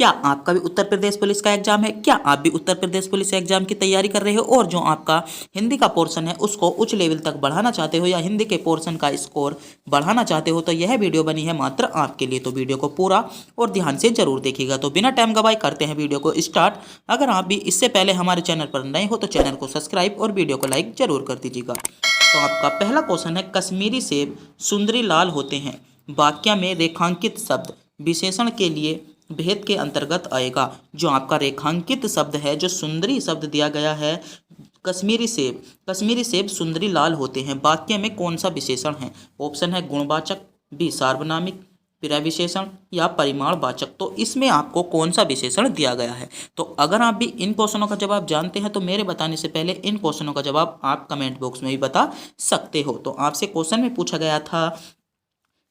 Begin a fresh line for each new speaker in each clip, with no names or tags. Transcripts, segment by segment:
क्या आपका भी उत्तर प्रदेश पुलिस का एग्जाम है? क्या आप भी उत्तर प्रदेश पुलिस एग्जाम की तैयारी कर रहे हो और जो आपका हिंदी का पोर्शन है उसको उच्च लेवल तक बढ़ाना चाहते हो या हिंदी के पोर्शन का स्कोर बढ़ाना चाहते हो, तो यह वीडियो बनी है मात्र आपके लिए। तो वीडियो को पूरा और ध्यान से जरूर देखिएगा। तो बिना टाइम गवाए करते हैं वीडियो को स्टार्ट। अगर आप भी इससे पहले हमारे चैनल पर नए हो तो चैनल को सब्सक्राइब और वीडियो को लाइक जरूर कर दीजिएगा। तो आपका पहला क्वेश्चन है, कश्मीरी सेब सुंदरी लाल होते हैं, वाक्य में रेखांकित शब्द विशेषण के लिए भेद के अंतर्गत आएगा। जो आपका रेखांकित शब्द है, जो सुंदरी शब्द दिया गया है, कश्मीरी सेब सुंदरी लाल होते हैं, वाक्य में कौन सा विशेषण है? ऑप्शन है गुणवाचक, बी सार्वनामिक, क्रिया विशेषण या परिमाणवाचक। तो इसमें आपको कौन सा विशेषण दिया गया है? तो अगर आप भी इन क्वेश्चनों का जवाब जानते हैं तो मेरे बताने से पहले इन क्वेश्चनों का जवाब आप कमेंट बॉक्स में भी बता सकते हो। तो आपसे क्वेश्चन में पूछा गया था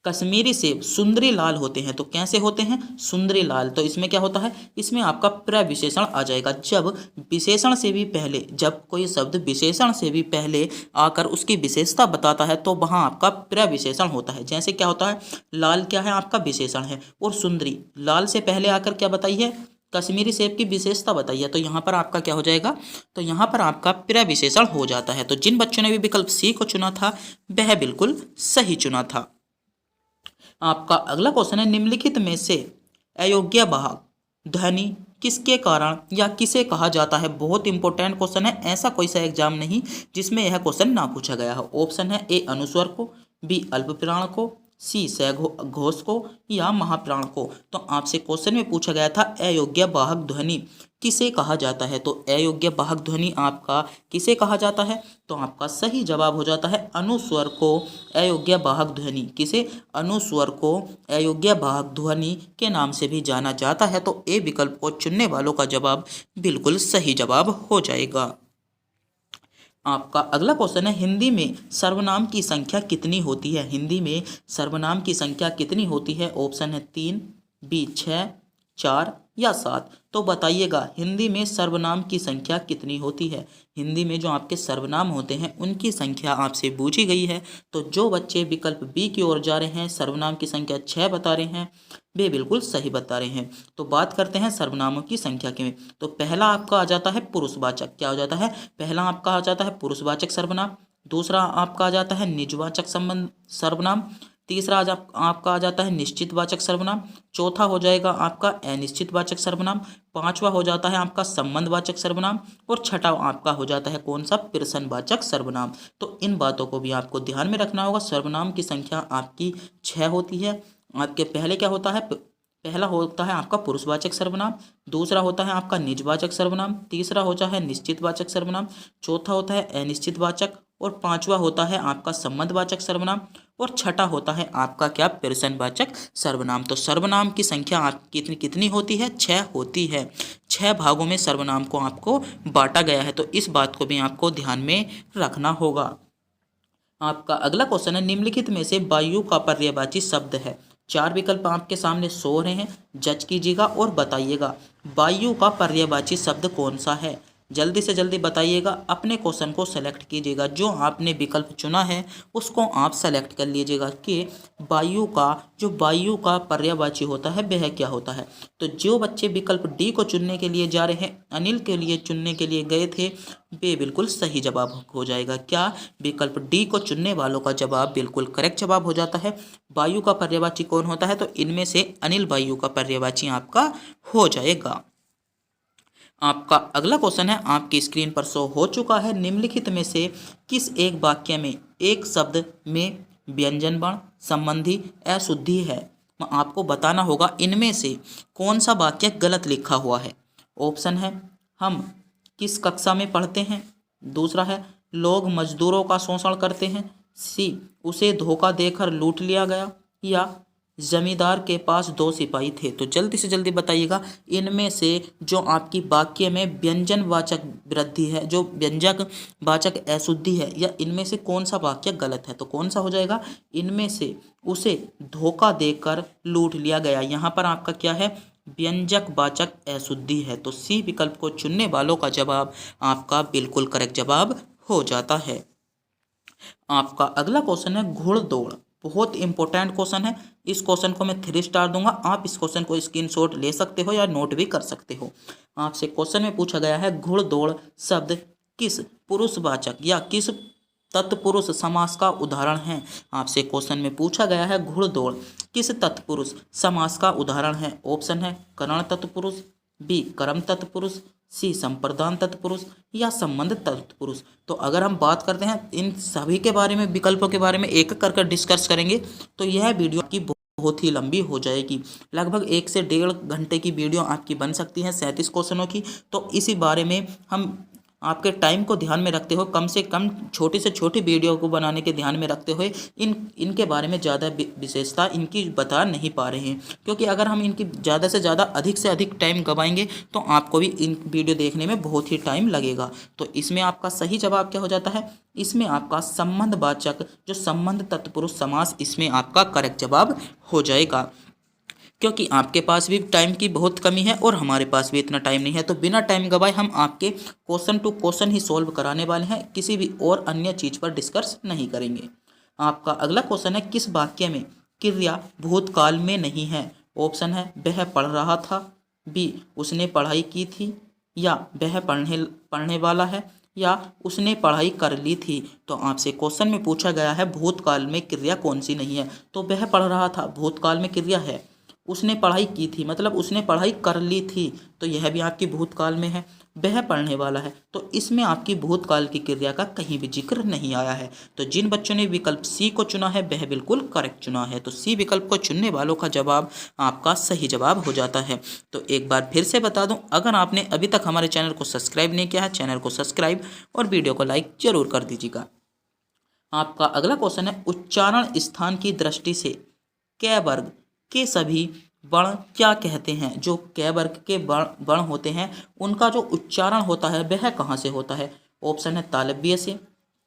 कश्मीरी सेब सुंदरी लाल होते हैं, तो कैसे होते हैं? सुंदरी लाल। तो इसमें क्या होता है? इसमें आपका प्रविशेषण आ जाएगा। जब विशेषण से भी पहले, जब कोई शब्द विशेषण से भी पहले आकर उसकी विशेषता बताता है तो वहाँ आपका प्रविशेषण होता है। जैसे क्या होता है, लाल क्या है? आपका विशेषण है, और सुंदरी लाल से पहले आकर क्या बताइए? कश्मीरी सेब की विशेषता बताइए। तो यहाँ पर आपका क्या हो जाएगा? तो यहाँ पर आपका प्रविशेषण हो जाता है। तो जिन बच्चों ने भी विकल्प सी को चुना था वह बिल्कुल सही चुना था। आपका अगला क्वेश्चन है, निम्नलिखित में से अयोग्य वाहक ध्वनि किसके कारण या किसे कहा जाता है? बहुत इंपॉर्टेंट क्वेश्चन है, ऐसा कोई सा एग्जाम नहीं जिसमें यह क्वेश्चन ना पूछा गया हो। ऑप्शन है ए अनुस्वर को, बी अल्पप्राण को, सी घोष को या महाप्राण को। तो आपसे क्वेश्चन में पूछा गया था अयोग्य वाहक ध्वनि किसे कहा जाता है? तो अयोग्य वाहक ध्वनि आपका किसे कहा जाता है? तो आपका सही जवाब हो जाता है अनुस्वर को अयोग्य वाहक ध्वनि। किसे? अनुस्वर को अयोग्य वाहक ध्वनि के नाम से भी जाना जाता है। तो ए विकल्प को चुनने वालों का जवाब बिल्कुल सही जवाब हो जाएगा। आपका अगला क्वेश्चन है, हिंदी में सर्वनाम की संख्या कितनी होती है? हिंदी में सर्वनाम की संख्या कितनी होती है? ऑप्शन है 3, बी 6, 4 या 7। तो बताइएगा हिंदी में सर्वनाम की संख्या कितनी होती है? हिंदी में जो आपके सर्वनाम होते हैं उनकी संख्या आपसे पूछी गई है। तो जो बच्चे विकल्प बी की ओर जा रहे हैं, सर्वनाम की संख्या 6 बता रहे हैं, वे बिल्कुल सही बता रहे हैं। तो बात करते हैं सर्वनामों की संख्या के में। तो पहला आपका आ जाता है पुरुषवाचक। क्या हो जाता है? पहला आपका आ जाता है पुरुषवाचक सर्वनाम। दूसरा आपका आ जाता है निजवाचक संबंध सर्वनाम। तीसरा आपका आ जाता है निश्चितवाचक सर्वनाम। चौथा हो जाएगा आपका अनिश्चितवाचक सर्वनाम। पांचवा हो जाता है आपका संबंधवाचक सर्वनाम। और छठा आपका हो जाता है कौन सा? प्रश्नवाचक सर्वनाम। तो इन बातों को भी आपको ध्यान में रखना होगा। सर्वनाम की संख्या आपकी 6 होती है। आपके पहले क्या होता है? पहला होता है आपका पुरुषवाचक सर्वनाम, दूसरा होता है आपका निजवाचक सर्वनाम, तीसरा होता है निश्चितवाचक सर्वनाम, चौथा होता है अनिश्चितवाचक, और पांचवा होता है आपका संबंधवाचक सर्वनाम, और छठा होता है आपका क्या? प्रश्नवाचक सर्वनाम। तो सर्वनाम की संख्या आपकी कितनी कितनी होती है? 6 होती है। 6 भागों में सर्वनाम को आपको बांटा गया है। तो इस बात को भी आपको ध्यान में रखना होगा। आपका अगला क्वेश्चन है, निम्नलिखित में से वायु का पर्यायवाची शब्द है। 4 विकल्प आपके सामने शो हो रहे हैं, जज कीजिएगा और बताइएगा वायु का पर्यायवाची शब्द कौन सा है। जल्दी से जल्दी बताइएगा, अपने क्वेश्चन को सेलेक्ट कीजिएगा। जो आपने विकल्प चुना है उसको आप सेलेक्ट कर लीजिएगा कि वायु का पर्यायवाची होता है वह क्या होता है। तो जो बच्चे विकल्प डी को चुनने के लिए जा रहे हैं, अनिल के लिए चुनने के लिए गए थे, वे बिल्कुल सही जवाब हो जाएगा। क्या? विकल्प डी को चुनने वालों का जवाब बिल्कुल करेक्ट जवाब हो जाता है। वायु का पर्यायवाची कौन होता है? तो इनमें से अनिल वायु का पर्यायवाची आपका हो जाएगा। आपका अगला क्वेश्चन है, आपकी स्क्रीन पर शो हो चुका है, निम्नलिखित में से किस एक वाक्य में एक शब्द में व्यंजन वर्ण संबंधी अशुद्धि है? आपको बताना होगा इनमें से कौन सा वाक्य गलत लिखा हुआ है। ऑप्शन है हम किस कक्षा में पढ़ते हैं, दूसरा है लोग मजदूरों का शोषण करते हैं, सी उसे धोखा देकर लूट लिया गया, या जमींदार के पास 2 सिपाही थे। तो जल्दी से जल्दी बताइएगा इनमें से जो आपकी वाक्य में व्यंजनवाचक वृद्धि है, जो व्यंजक वाचक अशुद्धि है, या इनमें से कौन सा वाक्य गलत है? तो कौन सा हो जाएगा? इनमें से उसे धोखा देकर लूट लिया गया, यहाँ पर आपका क्या है? व्यंजक वाचक अशुद्धि है। तो सी विकल्प को चुनने वालों का जवाब आपका बिल्कुल करेक्ट जवाब हो जाता है। आपका अगला क्वेश्चन है, घुड़दौड़ बहुत इंपॉर्टेंट क्वेश्चन है। इस क्वेश्चन को मैं 3 स्टार दूंगा। आप इस क्वेश्चन को स्क्रीनशॉट ले सकते हो या नोट भी कर सकते हो। आपसे क्वेश्चन में पूछा गया है घुड़दौड़ शब्द किस पुरुषवाचक या किस तत्पुरुष समास का उदाहरण है। आपसे क्वेश्चन में पूछा गया है घुड़दौड़ किस तत्पुरुष समास का उदाहरण है। ऑप्शन है करण तत्पुरुष, बी कर्म तत्पुरुष, सी संप्रदान तत्पुरुष या संबंध तत्पुरुष। तो अगर हम बात करते हैं इन सभी के बारे में, विकल्पों के बारे में एक एक करके डिस्कस करेंगे तो यह वीडियो की बहुत ही लंबी हो जाएगी। लगभग 1 से 1.5 घंटे की वीडियो आपकी बन सकती है 37 क्वेश्चनों की। तो इसी बारे में हम आपके टाइम को ध्यान में रखते हुए कम से कम छोटी से छोटी वीडियो को बनाने के ध्यान में रखते हुए इनके बारे में ज़्यादा विशेषता इनकी बता नहीं पा रहे हैं, क्योंकि अगर हम इनकी ज़्यादा से ज़्यादा अधिक से अधिक टाइम गवाएंगे तो आपको भी इन वीडियो देखने में बहुत ही टाइम लगेगा। तो इसमें आपका सही जवाब क्या हो जाता है, इसमें आपका संबंधवाचक जो संबंध तत्पुरुष समास, इसमें आपका करेक्ट जवाब हो जाएगा। क्योंकि आपके पास भी टाइम की बहुत कमी है और हमारे पास भी इतना टाइम नहीं है, तो बिना टाइम गवाए हम आपके क्वेश्चन टू क्वेश्चन ही सॉल्व कराने वाले हैं, किसी भी और अन्य चीज़ पर डिस्कस नहीं करेंगे। आपका अगला क्वेश्चन है किस वाक्य में क्रिया भूतकाल में नहीं है। ऑप्शन है वह पढ़ रहा था, बी उसने पढ़ाई की थी, या वह पढ़ने वाला है, या उसने पढ़ाई कर ली थी। तो आपसे क्वेश्चन में पूछा गया है भूतकाल में क्रिया कौन सी नहीं है। तो वह पढ़ रहा था भूतकाल में क्रिया है, उसने पढ़ाई की थी मतलब उसने पढ़ाई कर ली थी, तो यह भी आपकी भूतकाल में है। वह पढ़ने वाला है, तो इसमें आपकी भूतकाल की क्रिया का कहीं भी जिक्र नहीं आया है। तो जिन बच्चों ने विकल्प सी को चुना है वह बिल्कुल करेक्ट चुना है। तो सी विकल्प को चुनने वालों का जवाब आपका सही जवाब हो जाता है। तो एक बार फिर से बता दूं, अगर आपने अभी तक हमारे चैनल को सब्सक्राइब नहीं किया है, चैनल को सब्सक्राइब और वीडियो को लाइक जरूर कर दीजिएगा। आपका अगला क्वेश्चन है उच्चारण स्थान की दृष्टि से क वर्ग के सभी वर्ण क्या कहते हैं। जो क वर्ग के वर्ण होते हैं उनका जो उच्चारण होता है वह कहाँ से होता है। ऑप्शन है तालव्य से,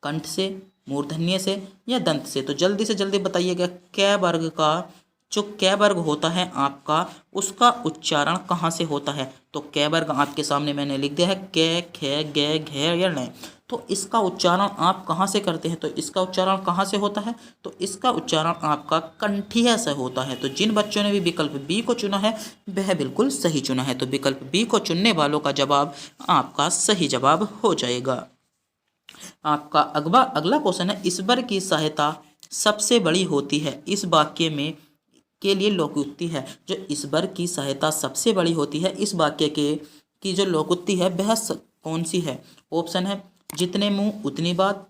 कंठ से, मूर्धन्य से या दंत से। तो जल्दी से जल्दी बताइएगा क वर्ग का जो क वर्ग होता है आपका, उसका उच्चारण कहाँ से होता है। तो क वर्ग आपके सामने मैंने लिख दिया है क, ख, ग, घ या न। तो इसका उच्चारण आप कहाँ से करते हैं, तो इसका उच्चारण कहाँ से होता है, तो इसका उच्चारण आपका कंठीय से होता है। तो जिन बच्चों ने भी विकल्प बी को चुना है वह बिल्कुल सही चुना है। तो विकल्प बी को चुनने वालों का जवाब आपका सही जवाब हो जाएगा। आपका अगला क्वेश्चन है ईश्वर की सहायता सबसे बड़ी होती है, इस वाक्य में के लिए लोकोक्ति है। जो ईश्वर की सहायता सबसे बड़ी होती है, इस वाक्य के की जो लोकोक्ति है वह कौन सी है। ऑप्शन है जितने मुंह उतनी बात,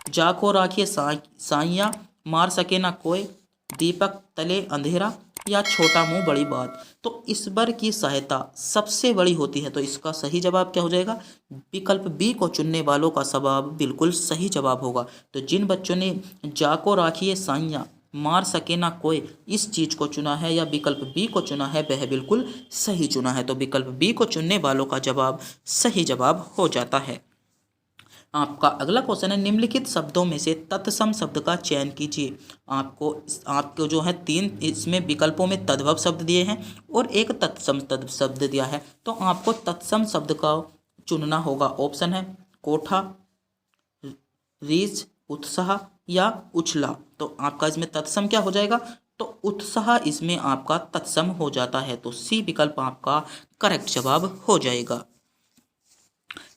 जाको राखिए साइया, मार सके ना कोई, दीपक तले अंधेरा या छोटा मुंह बड़ी बात। तो ईश्वर की सहायता सबसे बड़ी होती है, तो इसका सही जवाब क्या हो जाएगा। विकल्प बी को चुनने वालों का जवाब बिल्कुल सही जवाब होगा। तो जिन बच्चों ने जाको राखिए साइया, मार सके ना कोई, इस चीज को चुना है या विकल्प बी को चुना है वह बिल्कुल सही चुना है। तो विकल्प बी को चुनने वालों का जवाब सही जवाब हो जाता है। आपका अगला क्वेश्चन है निम्नलिखित शब्दों में से तत्सम शब्द का चयन कीजिए। आपको जो है 3 इसमें विकल्पों में तद्भव शब्द दिए हैं और एक तत्सम शब्द दिया है। तो आपको तत्सम शब्द का चुनना होगा। ऑप्शन है कोठा, रीछ, उत्साह या उछला। तो आपका इसमें तत्सम क्या हो जाएगा, तो उत्साह इसमें आपका तत्सम हो जाता है। तो सी विकल्प आपका करेक्ट जवाब हो जाएगा।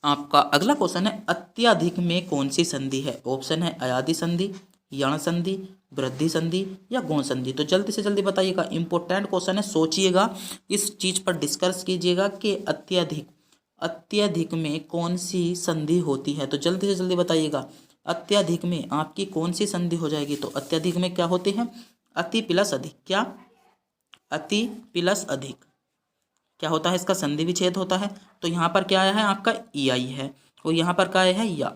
आपका अगला क्वेश्चन है अत्यधिक में कौन सी संधि है। ऑप्शन है अयादि संधि, यण संधि, वृद्धि संधि या गौण संधि। तो जल्दी से जल्दी बताइएगा, इंपॉर्टेंट क्वेश्चन है, सोचिएगा, इस चीज पर डिस्कस कीजिएगा कि अत्यधिक में कौन सी संधि होती है। तो जल्दी से जल्दी बताइएगा अत्यधिक में आपकी कौन सी संधि हो जाएगी। तो अत्यधिक में क्या होती है, अति प्लस अधिक। क्या, अति प्लस अधिक क्या होता है, इसका संधि विच्छेद होता है। तो यहाँ पर क्या आया है आपका ई आई है और यहाँ पर क्या आया है या।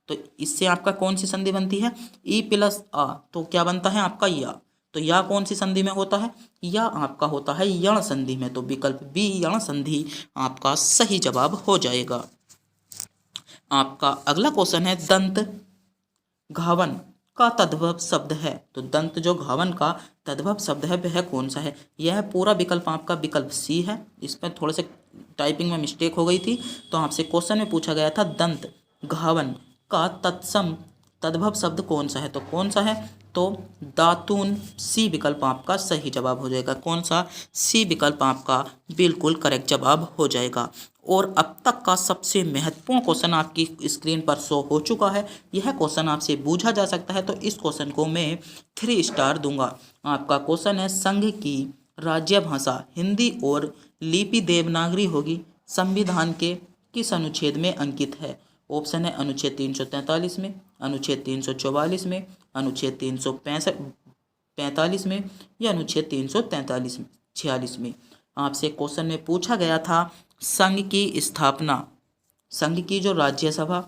तो इससे आपका कौन सी संधि बनती है, ई प्लस आ, तो क्या बनता है आपका या। तो या कौन सी संधि में होता है, या आपका होता है यण संधि में। तो विकल्प बी यण संधि आपका सही जवाब हो जाएगा। आपका अगला क्वेश्चन है दंत घावन का तद्भव शब्द है। तो दंत जो घावन का तद्भव शब्द है वह कौन सा है। यह पूरा विकल्प आपका विकल्प सी है। इसमें थोड़े से टाइपिंग में मिस्टेक हो गई थी। तो आपसे क्वेश्चन में पूछा गया था दंत घावन का तत्सम तद्भव शब्द कौन सा है, तो कौन सा है, तो दातून। सी विकल्प आपका सही जवाब हो जाएगा। कौन सा, सी विकल्प आपका बिल्कुल करेक्ट जवाब हो जाएगा। और अब तक का सबसे महत्वपूर्ण क्वेश्चन आपकी स्क्रीन पर शो हो चुका है। यह क्वेश्चन आपसे पूछा जा सकता है, तो इस क्वेश्चन को मैं 3 स्टार दूंगा। आपका क्वेश्चन है, संघ की राज्य भाषा हिंदी और लिपि देवनागरी होगी, संविधान के किस अनुच्छेद में अंकित है। ऑप्शन है अनुच्छेद 343 में, अनुच्छेद 344 में, अनुच्छेद 345 में, या अनुच्छेद 343 में, 46 में। आपसे क्वेश्चन में पूछा गया था संघ की स्थापना, संघ की जो राज्यसभा,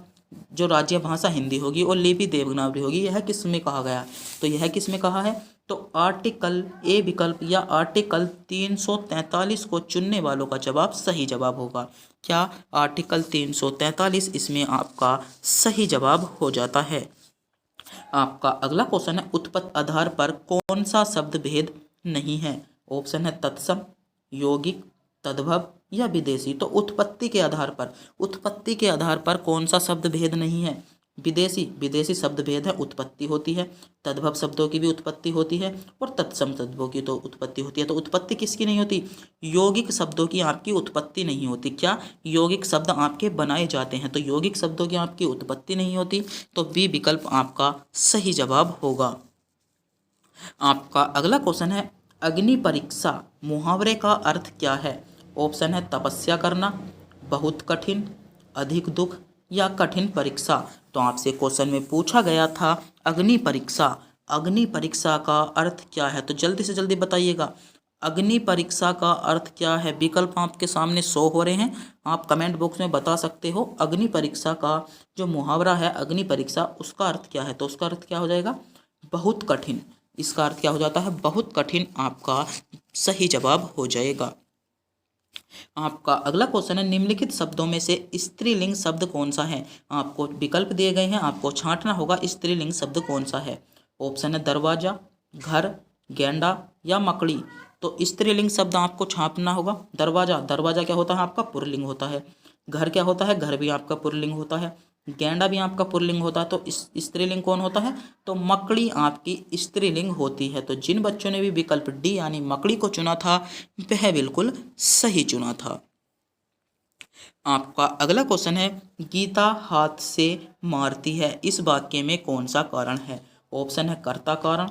जो राज्य भाषा हिंदी होगी और लिपि देवनागरी होगी, यह किस में कहा गया है, तो यह किस में कहा है, तो आर्टिकल ए विकल्प या आर्टिकल 343 को चुनने वालों का जवाब सही जवाब होगा। क्या, आर्टिकल 343 इसमें आपका सही जवाब हो जाता है। आपका अगला क्वेश्चन है, उत्पत्ति आधार पर कौन सा शब्द भेद नहीं है। ऑप्शन है तत्सम, यौगिक, तद्भव या विदेशी। तो उत्पत्ति के आधार पर, उत्पत्ति के आधार पर कौन सा शब्द भेद नहीं है, विदेशी। विदेशी शब्द भेद है, उत्पत्ति होती है। तद्भव शब्दों की भी उत्पत्ति होती है और तत्सम शब्दों की तो उत्पत्ति होती है। तो उत्पत्ति किसकी नहीं होती, यौगिक शब्दों की आपकी उत्पत्ति नहीं होती। क्या, यौगिक शब्द आपके बनाए जाते हैं, तो यौगिक शब्दों की आपकी उत्पत्ति नहीं होती। तो बी विकल्प आपका सही जवाब होगा। आपका अगला क्वेश्चन है, अग्नि परीक्षा मुहावरे का अर्थ क्या है। ऑप्शन है तपस्या करना, बहुत कठिन, अधिक दुख या कठिन परीक्षा। तो आपसे क्वेश्चन में पूछा गया था अग्नि परीक्षा, अग्नि परीक्षा का अर्थ क्या है, तो जल्दी से जल्दी बताइएगा। अग्नि परीक्षा का अर्थ क्या है, विकल्प आपके सामने शो हो रहे हैं, आप कमेंट बॉक्स में बता सकते हो। अग्नि परीक्षा का जो मुहावरा है अग्नि परीक्षा, उसका अर्थ क्या है, तो उसका अर्थ क्या हो जाएगा, बहुत कठिन। इसका अर्थ क्या हो जाता है, बहुत कठिन आपका सही जवाब हो जाएगा। आपका अगला क्वेश्चन है, निम्नलिखित शब्दों में से स्त्रीलिंग शब्द कौन सा है। आपको विकल्प दिए गए हैं, आपको छांटना होगा स्त्रीलिंग शब्द कौन सा है। ऑप्शन है दरवाजा, घर, गेंडा या मकड़ी। तो स्त्रीलिंग शब्द आपको छापना होगा। दरवाजा, दरवाजा क्या होता है आपका पुल्लिंग होता है। घर क्या होता है, घर भी आपका पुल्लिंग होता है। गेंडा भी आपका पुल्लिंग होता है। तो इस स्त्रीलिंग कौन होता है, तो मकड़ी आपकी स्त्रीलिंग होती है। तो जिन बच्चों ने भी विकल्प डी यानी मकड़ी को चुना था वह बिल्कुल सही चुना था। आपका अगला क्वेश्चन है, गीता हाथ से मारती है, इस वाक्य में कौन सा कारण है। ऑप्शन है कर्ता कारण,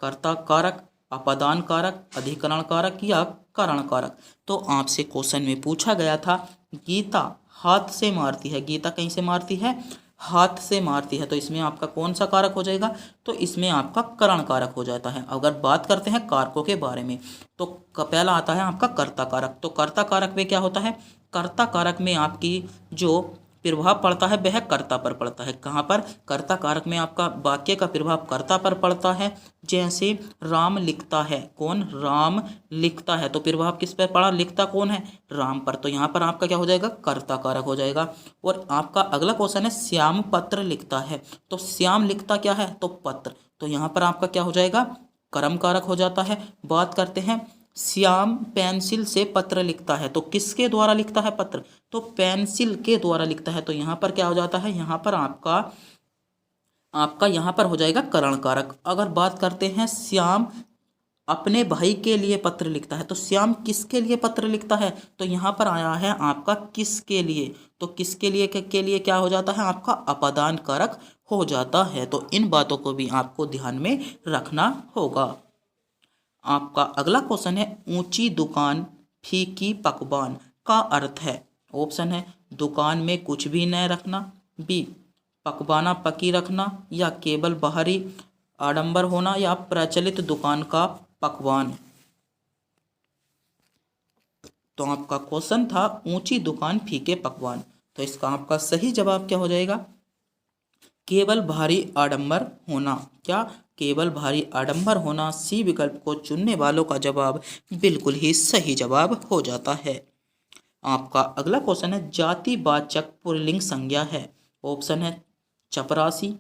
कर्ता कारक, अपादान कारक, अधिकरण कारक या कारण कारक। तो आपसे क्वेश्चन में पूछा गया था गीता हाथ से मारती है, गीता कहीं से मारती है, हाथ से मारती है। तो इसमें आपका कौन सा कारक हो जाएगा, तो इसमें आपका करण कारक हो जाता है। अगर बात करते हैं कारकों के बारे में, तो पहला आता है आपका कर्ता कारक। तो कर्ता कारक में क्या होता है, कर्ता कारक में आपकी जो प्रभाव पड़ता है वह कर्ता पर पड़ता है। कहाँ पर, कर्ता कारक में आपका वाक्य का प्रभाव कर्ता पर पड़ता है। जैसे राम लिखता है, कौन, राम लिखता है, तो प्रभाव किस पर पड़ा, लिखता कौन है, राम पर। तो यहाँ पर आपका क्या हो जाएगा, कर्ता कारक हो जाएगा। और आपका अगला क्वेश्चन है, श्याम पत्र लिखता है। तो श्याम लिखता क्या है, तो पत्र। तो यहाँ पर आपका क्या हो जाएगा, कर्म कारक हो जाता है। बात करते हैं, श्याम पेंसिल से पत्र लिखता है। तो किसके द्वारा लिखता है पत्र, तो पेंसिल के द्वारा लिखता है। तो यहाँ पर क्या हो जाता है, यहाँ पर आपका यहाँ पर हो जाएगा करण कारक। अगर बात करते हैं, श्याम अपने भाई के लिए पत्र लिखता है। तो श्याम किसके लिए पत्र लिखता है, तो यहाँ पर आया है आपका किसके लिए। तो किसके लिए के लिए क्या हो जाता है, आपका अपादान कारक हो जाता है। तो इन बातों को भी आपको ध्यान में रखना होगा। आपका अगला क्वेश्चन है, ऊंची दुकान फीकी पकवान का अर्थ है। ऑप्शन है दुकान में कुछ भी न रखना, बी पकवाना पकी रखना, या केवल बाहरी आडंबर होना, या प्रचलित दुकान का पकवान। तो आपका क्वेश्चन था ऊंची दुकान फीके पकवान। तो इसका आपका सही जवाब क्या हो जाएगा, केवल भारी आडंबर होना। क्या, केवल भारी आडंबर होना। सी विकल्प को चुनने वालों का जवाब बिल्कुल ही सही जवाब हो जाता है। आपका अगला क्वेश्चन है, जातिवाचक पुल्लिंग संज्ञा है। ऑप्शन है चपरासी,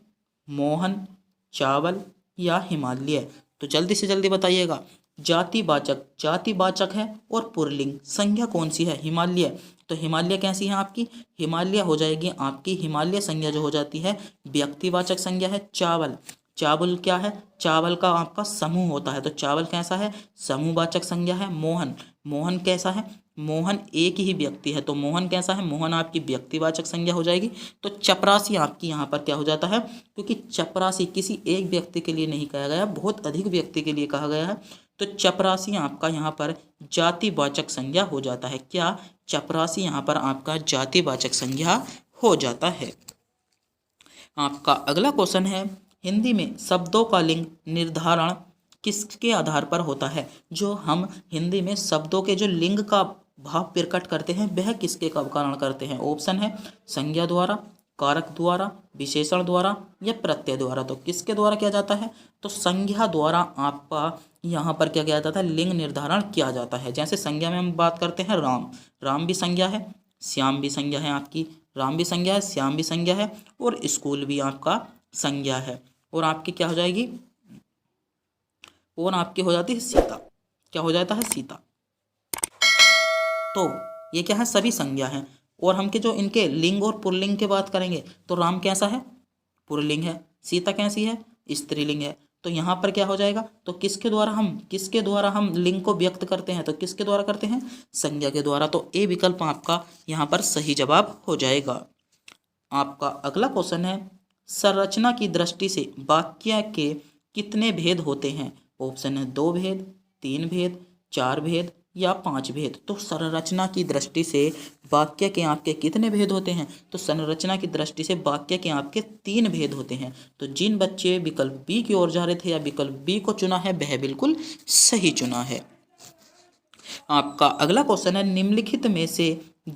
मोहन, चावल या हिमालय। तो जल्दी से जल्दी बताइएगा, जातिवाचक है, और पुल्लिंग संज्ञा कौन सी है, हिमालय। तो हिमालय कैसी है आपकी, हिमालय हो जाएगी आपकी, हिमालय संज्ञा जो हो जाती है व्यक्तिवाचक संज्ञा है। चावल, चावल क्या है, चावल का आपका समूह होता है, तो चावल कैसा है, समूहवाचक संज्ञा है। मोहन, मोहन कैसा है, मोहन एक ही व्यक्ति है, तो मोहन कैसा है, मोहन आपकी व्यक्तिवाचक संज्ञा हो जाएगी। तो चपरासी आपकी यहाँ पर क्या हो जाता है, क्योंकि चपरासी किसी एक व्यक्ति के लिए नहीं कहा गया, बहुत अधिक व्यक्ति के लिए कहा गया है, तो चपरासी आपका यहाँ पर जातिवाचक संज्ञा हो जाता है। क्या, चपरासी यहाँ पर आपका जातिवाचक संज्ञा हो जाता है। आपका अगला क्वेश्चन है, हिंदी में शब्दों का लिंग निर्धारण किसके आधार पर होता है। जो हम हिंदी में शब्दों के जो लिंग का भाव प्रकट करते हैं वह किसके कारण करते हैं। ऑप्शन है संज्ञा द्वारा, कारक द्वारा, विशेषण द्वारा या प्रत्यय द्वारा। तो किसके द्वारा किया जाता है, तो संज्ञा द्वारा आपका यहाँ पर क्या किया जाता है, लिंग निर्धारण किया जाता है। जैसे संज्ञा में हम बात करते हैं राम, राम भी संज्ञा है, श्याम भी संज्ञा है आपकी, राम भी संज्ञा है, श्याम भी संज्ञा है, और स्कूल भी आपका संज्ञा है। और आपकी क्या हो जाएगी, और आपकी हो जाती है सीता, क्या हो जाता है, सीता। तो ये क्या है, सभी संज्ञा हैं। और हम के जो इनके लिंग और पुल्लिंग की बात करेंगे तो राम कैसा है, पुल्लिंग है, सीता कैसी है, स्त्रीलिंग है। तो यहाँ पर क्या हो जाएगा, तो किसके द्वारा हम लिंग को व्यक्त करते हैं, तो किसके द्वारा करते हैं, संज्ञा के द्वारा। तो ए विकल्प आपका यहाँ पर सही जवाब हो जाएगा। आपका अगला क्वेश्चन है, संरचना की दृष्टि से वाक्य के कितने भेद होते हैं। ऑप्शन है 2 भेद, 3 भेद, 4 भेद या 5 भेद। तो संरचना की दृष्टि से वाक्य के आपके कितने भेद होते हैं, तो संरचना की दृष्टि से वाक्य के आपके 3 भेद होते हैं। तो जिन बच्चे विकल्प बी की ओर जा रहे थे या विकल्प बी को चुना है वह बिल्कुल सही चुना है। आपका अगला क्वेश्चन है, निम्नलिखित में से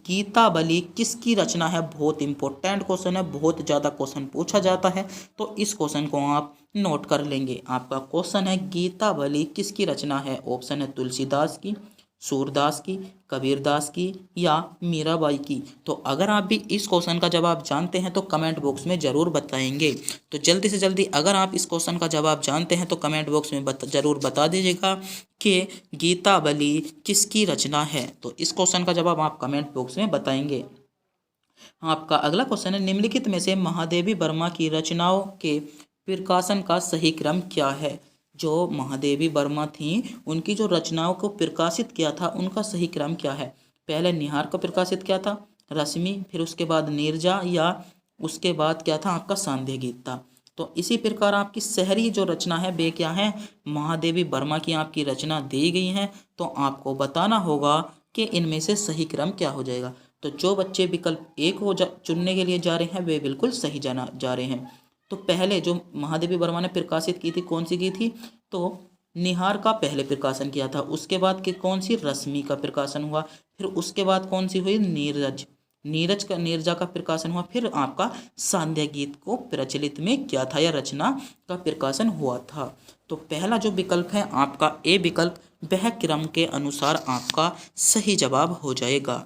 गीतावली किसकी रचना है। बहुत इंपॉर्टेंट क्वेश्चन है, बहुत ज़्यादा क्वेश्चन पूछा जाता है, तो इस क्वेश्चन को आप नोट कर लेंगे। आपका क्वेश्चन है, गीतावली किसकी रचना है। ऑप्शन है तुलसीदास की, सूरदास की, कबीरदास की या मीराबाई की। तो अगर आप भी इस क्वेश्चन का जवाब जानते हैं तो कमेंट बॉक्स में ज़रूर बताएंगे। तो जल्दी से जल्दी अगर आप इस क्वेश्चन का जवाब जानते हैं तो कमेंट बॉक्स में ज़रूर बता दीजिएगा कि गीतावली किसकी रचना है। तो इस क्वेश्चन का जवाब आप कमेंट बॉक्स में बताएंगे। आपका अगला क्वेश्चन है, निम्नलिखित में से महादेवी वर्मा की रचनाओं के प्रकाशन का सही क्रम क्या है। जो महादेवी वर्मा थी उनकी जो रचनाओं को प्रकाशित किया था उनका सही क्रम क्या है। पहले निहार को प्रकाशित किया था, रश्मि, फिर उसके बाद नीरजा, या उसके बाद क्या था आपका सांध्य गीत था। तो इसी प्रकार आपकी शहरी जो रचना है वे क्या है, महादेवी वर्मा की आपकी रचना दी गई हैं। तो आपको बताना होगा कि इनमें से सही क्रम क्या हो जाएगा। तो जो बच्चे विकल्प ए को चुनने के लिए जा रहे हैं वे बिल्कुल सही जा रहे हैं। तो पहले जो महादेवी वर्मा ने प्रकाशित की थी कौन सी की थी, तो निहार का पहले प्रकाशन किया था, उसके बाद कि कौन सी, रश्मि का प्रकाशन हुआ, फिर उसके बाद कौन सी हुई, नीरजा का प्रकाशन हुआ, फिर आपका सांध्य गीत को प्रचलित में किया था या रचना का प्रकाशन हुआ था। तो पहला जो विकल्प है आपका ए विकल्प वह क्रम के अनुसार आपका सही जवाब हो जाएगा।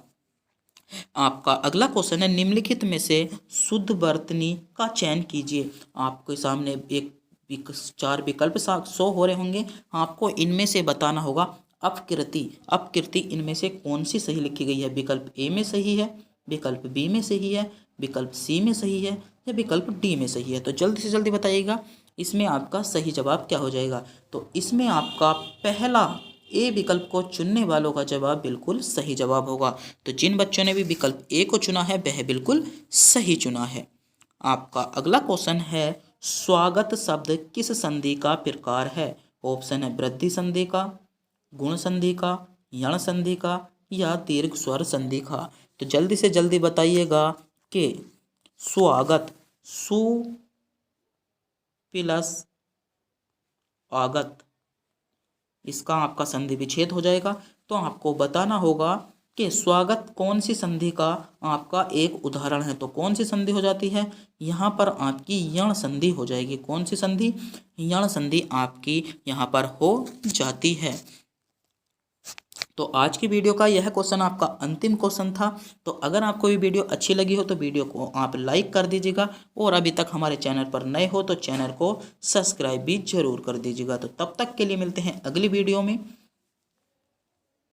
आपका अगला क्वेश्चन है, निम्नलिखित में से शुद्ध वर्तनी का चयन कीजिए। आपके सामने एक 4 विकल्प शो हो रहे होंगे, आपको इनमें से बताना होगा अपकृति इनमें से कौन सी सही लिखी गई है। विकल्प ए में सही है, विकल्प बी में सही है, विकल्प सी में सही है या विकल्प डी में सही है। तो जल्दी से जल्दी बताइएगा इसमें आपका सही जवाब क्या हो जाएगा। तो इसमें आपका पहला ए विकल्प को चुनने वालों का जवाब बिल्कुल सही जवाब होगा। तो जिन बच्चों ने भी विकल्प ए को चुना है वह बिल्कुल सही चुना है। आपका अगला क्वेश्चन है, स्वागत शब्द किस संधि का प्रकार है। ऑप्शन है वृद्धि संधि का, गुण संधि का, यण संधि का या दीर्घ स्वर संधि का। तो जल्दी से जल्दी बताइएगा कि स्वागत, सु प्लस आगत, इसका आपका संधि विच्छेद हो जाएगा। तो आपको बताना होगा कि स्वागत कौन सी संधि का आपका एक उदाहरण है। तो कौन सी संधि हो जाती है, यहाँ पर आपकी यण संधि हो जाएगी। कौन सी संधि, यण संधि आपकी यहाँ पर हो जाती है। तो आज की वीडियो का यह क्वेश्चन आपका अंतिम क्वेश्चन था। तो अगर आपको ये वीडियो अच्छी लगी हो तो वीडियो को आप लाइक कर दीजिएगा, और अभी तक हमारे चैनल पर नए हो तो चैनल को सब्सक्राइब भी जरूर कर दीजिएगा। तो तब तक के लिए मिलते हैं अगली वीडियो में।